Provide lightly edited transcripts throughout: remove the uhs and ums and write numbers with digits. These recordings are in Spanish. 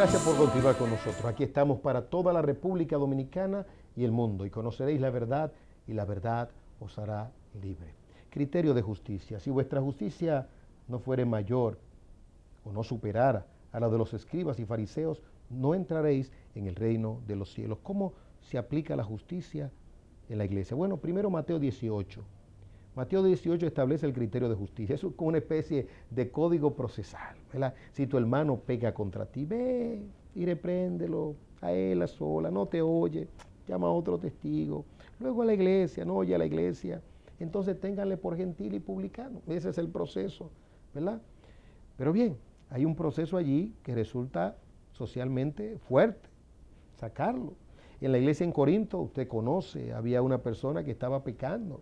Gracias por continuar con nosotros. Aquí estamos para toda la República Dominicana y el mundo, y conoceréis la verdad, y la verdad os hará libre. Criterio de justicia. Si vuestra justicia no fuere mayor o no superara a la de los escribas y fariseos, no entraréis en el reino de los cielos. ¿Cómo se aplica la justicia en la iglesia? Bueno, primero Mateo 18. Mateo 18 establece el criterio de justicia. Es como una especie de código procesal, ¿verdad? Si tu hermano peca contra ti, ve y repréndelo a él a sola, no te oye, llama a otro testigo. Luego a la iglesia, no oye a la iglesia. Entonces ténganle por gentil y publicano. Ese es el proceso, ¿verdad? Pero bien, hay un proceso allí que resulta socialmente fuerte, sacarlo. En la iglesia en Corinto, usted conoce, había una persona que estaba pecando.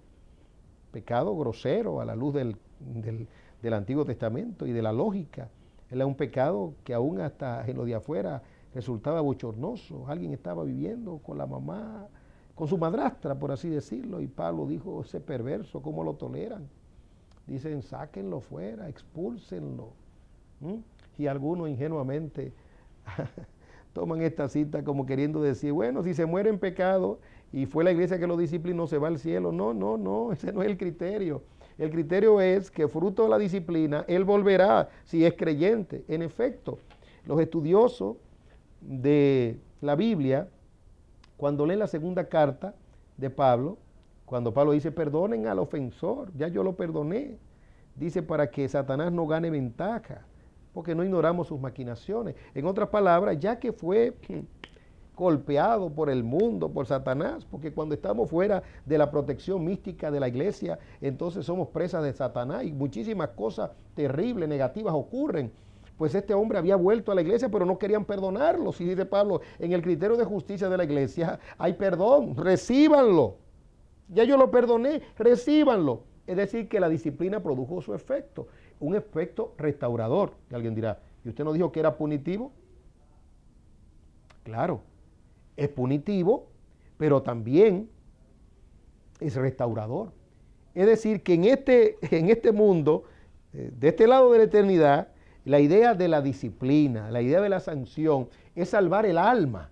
Pecado grosero a la luz del Antiguo Testamento y de la lógica. Era un pecado que aún hasta en lo de afuera resultaba bochornoso. Alguien estaba viviendo con la mamá, con su madrastra, por así decirlo, y Pablo dijo, ese perverso, ¿cómo lo toleran? Dicen, sáquenlo fuera, expúlsenlo. Y algunos ingenuamente toman esta cita como queriendo decir, bueno, si se muere en pecado y fue la iglesia que lo disciplinó, se va al cielo. No, ese no es el criterio. El criterio es que fruto de la disciplina, él volverá si es creyente. En efecto, los estudiosos de la Biblia, cuando leen la segunda carta de Pablo, cuando Pablo dice, perdonen al ofensor, ya yo lo perdoné, dice para que Satanás no gane ventaja, porque no ignoramos sus maquinaciones. En otras palabras, ya que fue golpeado por el mundo, por Satanás, porque cuando estamos fuera de la protección mística de la iglesia, entonces somos presas de Satanás y muchísimas cosas terribles, negativas ocurren. Pues este hombre había vuelto a la iglesia, pero no querían perdonarlo. Si dice Pablo, en el criterio de justicia de la iglesia hay perdón, recíbanlo. Ya yo lo perdoné, recíbanlo. Es decir, que la disciplina produjo su efecto, un efecto restaurador. Y alguien dirá, ¿y usted no dijo que era punitivo? Claro, es punitivo, pero también es restaurador. Es decir, que en este mundo, de este lado de la eternidad, la idea de la disciplina, la idea de la sanción, es salvar el alma.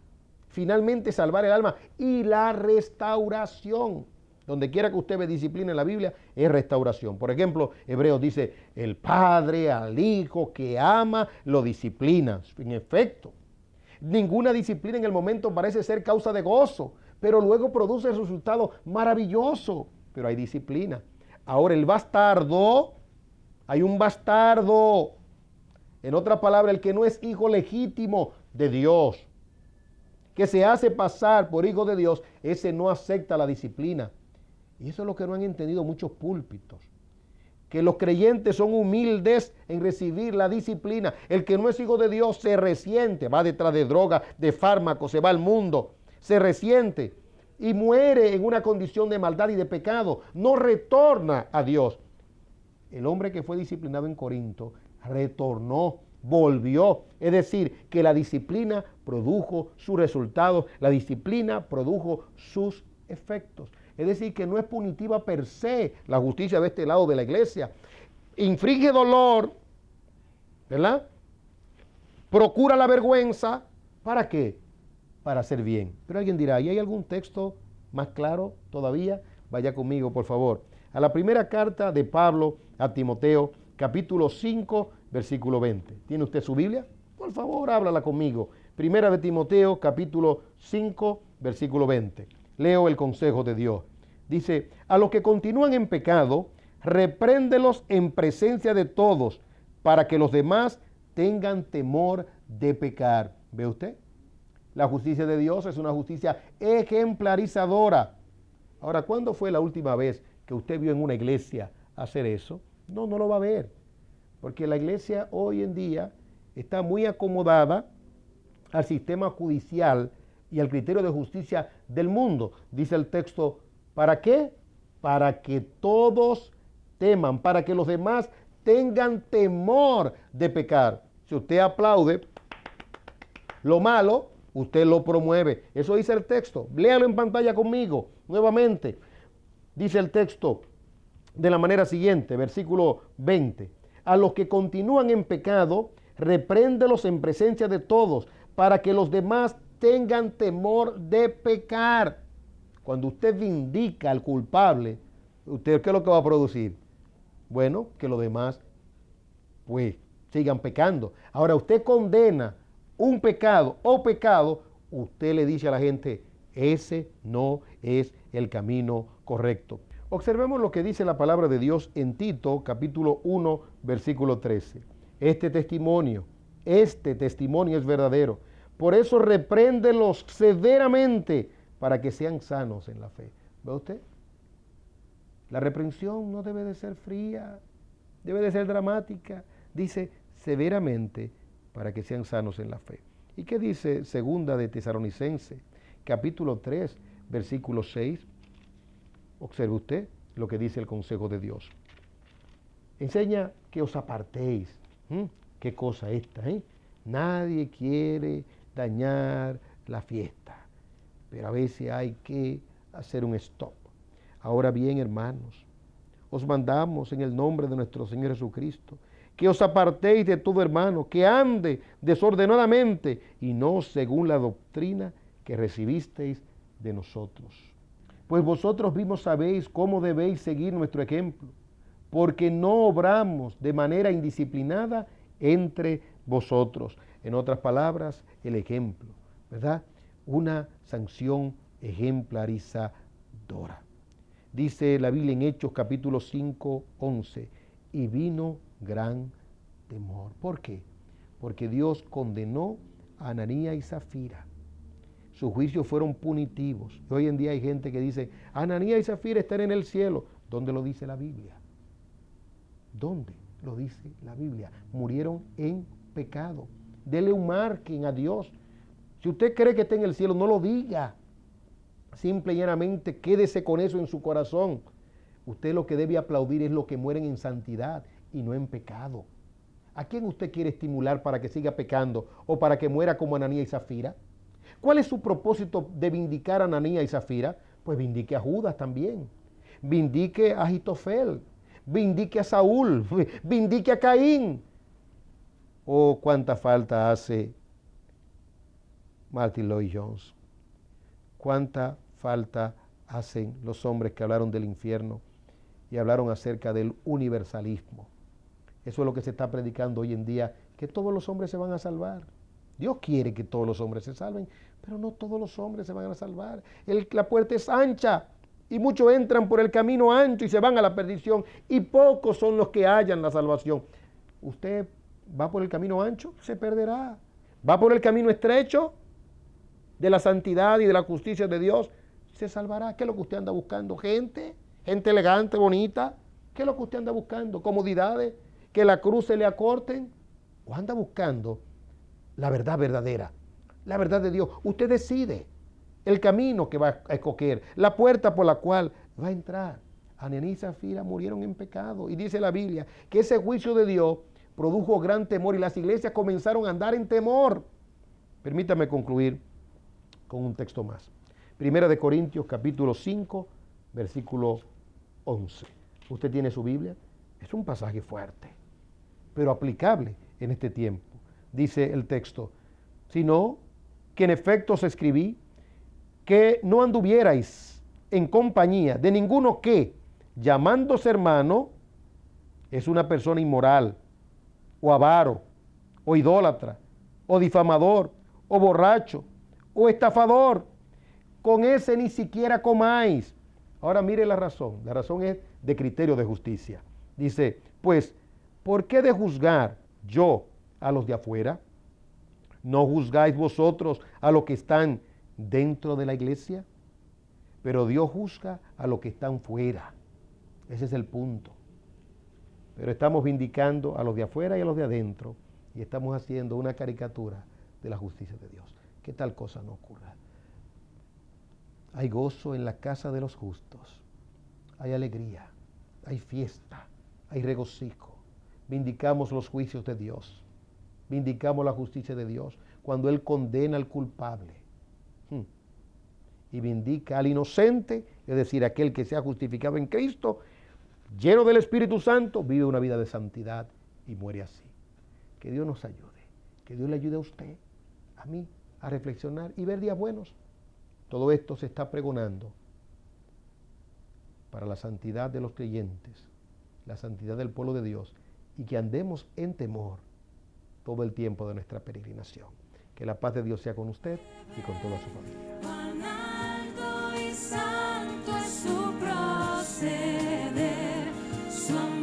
Finalmente salvar el alma y la restauración. Donde quiera que usted ve disciplina en la Biblia, es restauración. Por ejemplo, Hebreos dice, el padre al hijo que ama, lo disciplina. En efecto, ninguna disciplina en el momento parece ser causa de gozo, pero luego produce el resultado maravilloso. Pero hay disciplina. Ahora el bastardo, hay un bastardo. En otra palabra, el que no es hijo legítimo de Dios, que se hace pasar por hijo de Dios, ese no acepta la disciplina. Y eso es lo que no han entendido muchos púlpitos. Que los creyentes son humildes en recibir la disciplina. El que no es hijo de Dios se resiente, va detrás de droga, de fármacos, se va al mundo, se resiente y muere en una condición de maldad y de pecado. No retorna a Dios. El hombre que fue disciplinado en Corinto retornó, volvió. Es decir, que la disciplina produjo sus resultados, la disciplina produjo sus efectos. Es decir, que no es punitiva per se la justicia de este lado de la iglesia. Infringe dolor, ¿verdad? Procura la vergüenza. ¿Para qué? Para hacer bien. Pero alguien dirá, ¿y hay algún texto más claro todavía? Vaya conmigo, por favor. A la primera carta de Pablo a Timoteo, capítulo 5, versículo 20. ¿Tiene usted su Biblia? Por favor, háblala conmigo. Primera de Timoteo, capítulo 5, versículo 20. Leo el consejo de Dios. Dice, a los que continúan en pecado, repréndelos en presencia de todos, para que los demás tengan temor de pecar. ¿Ve usted? La justicia de Dios es una justicia ejemplarizadora. Ahora, ¿cuándo fue la última vez que usted vio en una iglesia hacer eso? No lo va a ver. Porque la iglesia hoy en día está muy acomodada al sistema judicial y al criterio de justicia del mundo. Dice el texto, ¿para qué? Para que todos teman, para que los demás tengan temor de pecar. Si usted aplaude lo malo, usted lo promueve. Eso dice el texto. Léalo en pantalla conmigo nuevamente. Dice el texto de la manera siguiente, versículo 20. A los que continúan en pecado, repréndelos en presencia de todos, para que los demás tengan temor de pecar. Cuando usted vindica al culpable, ¿usted qué es lo que va a producir? Bueno, que los demás pues sigan pecando. Ahora, usted condena un pecado o pecado, usted le dice a la gente, ese no es el camino correcto. Observemos lo que dice la palabra de Dios en Tito, capítulo 1, versículo 13. Este testimonio es verdadero. Por eso repréndelos severamente para que sean sanos en la fe. ¿Ve usted? La reprensión no debe de ser fría, debe de ser dramática. Dice severamente para que sean sanos en la fe. ¿Y qué dice segunda de Tesalonicenses, capítulo 3, versículo 6? Observe usted lo que dice el consejo de Dios. Enseña que os apartéis. ¿Qué cosa esta? Nadie quiere dañar la fiesta, pero a veces hay que hacer un stop. Ahora bien, hermanos, os mandamos en el nombre de nuestro Señor Jesucristo que os apartéis de todo hermano que ande desordenadamente y no según la doctrina que recibisteis de nosotros. Pues vosotros mismos sabéis cómo debéis seguir nuestro ejemplo, porque no obramos de manera indisciplinada entre vosotros. En otras palabras, el ejemplo, ¿verdad? Una sanción ejemplarizadora. Dice la Biblia en Hechos capítulo 5, 11, y vino gran temor. ¿Por qué? Porque Dios condenó a Ananías y Zafira. Sus juicios fueron punitivos. Hoy en día hay gente que dice, Ananías y Zafira están en el cielo. ¿Dónde lo dice la Biblia? ¿Dónde lo dice la Biblia? Murieron en pecado. Dele un margen a Dios. Si usted cree que está en el cielo, no lo diga. Simple y llanamente quédese con eso en su corazón. Usted lo que debe aplaudir es lo que mueren en santidad y no en pecado. ¿A quién usted quiere estimular para que siga pecando o para que muera como Ananías y Zafira? ¿Cuál es su propósito de vindicar a Ananías y Zafira? Pues vindique a Judas también. Vindique a Ahitofel. Vindique a Saúl. Vindique a Caín. Oh, cuánta falta hace Martin Lloyd Jones. Cuánta falta hacen los hombres que hablaron del infierno y hablaron acerca del universalismo. Eso es lo que se está predicando hoy en día, que todos los hombres se van a salvar. Dios quiere que todos los hombres se salven, pero no todos los hombres se van a salvar. La puerta es ancha y muchos entran por el camino ancho y se van a la perdición y pocos son los que hallan la salvación. Usted va por el camino ancho, se perderá. Va por el camino estrecho de la santidad y de la justicia de Dios, se salvará. ¿Qué es lo que usted anda buscando? Gente elegante, bonita. ¿Qué es lo que usted anda buscando? Comodidades, que la cruz se le acorten. ¿O anda buscando la verdad verdadera, la verdad de Dios? Usted decide el camino que va a escoger, la puerta por la cual va a entrar. Ananías y Zafira murieron en pecado y dice la Biblia que ese juicio de Dios produjo gran temor y las iglesias comenzaron a andar en temor. Permítame concluir con un texto más. Primera de Corintios capítulo 5, versículo 11. ¿Usted tiene su Biblia? Es un pasaje fuerte, pero aplicable en este tiempo. Dice el texto, sino que en efecto os escribí que no anduvierais en compañía de ninguno que, llamándose hermano, es una persona inmoral, o avaro, o idólatra, o difamador, o borracho, o estafador. Con ese ni siquiera comáis. Ahora mire la razón. La razón es de criterio de justicia. Dice, pues, ¿por qué de juzgar yo a los de afuera? ¿No juzgáis vosotros a los que están dentro de la iglesia? Pero Dios juzga a los que están fuera. Ese es el punto. Pero estamos vindicando a los de afuera y a los de adentro y estamos haciendo una caricatura de la justicia de Dios. Que tal cosa no ocurra. Hay gozo en la casa de los justos. Hay alegría, hay fiesta, hay regocijo. Vindicamos los juicios de Dios. Vindicamos la justicia de Dios cuando Él condena al culpable. Y vindica al inocente, es decir, aquel que se ha justificado en Cristo, lleno del Espíritu Santo, vive una vida de santidad y muere así. Que Dios nos ayude. Que Dios le ayude a usted a mí a reflexionar y ver días buenos. Todo esto se está pregonando para la santidad de los creyentes, la santidad del pueblo de Dios, y que andemos en temor todo el tiempo de nuestra peregrinación. Que la paz de Dios sea con usted y con toda su familia.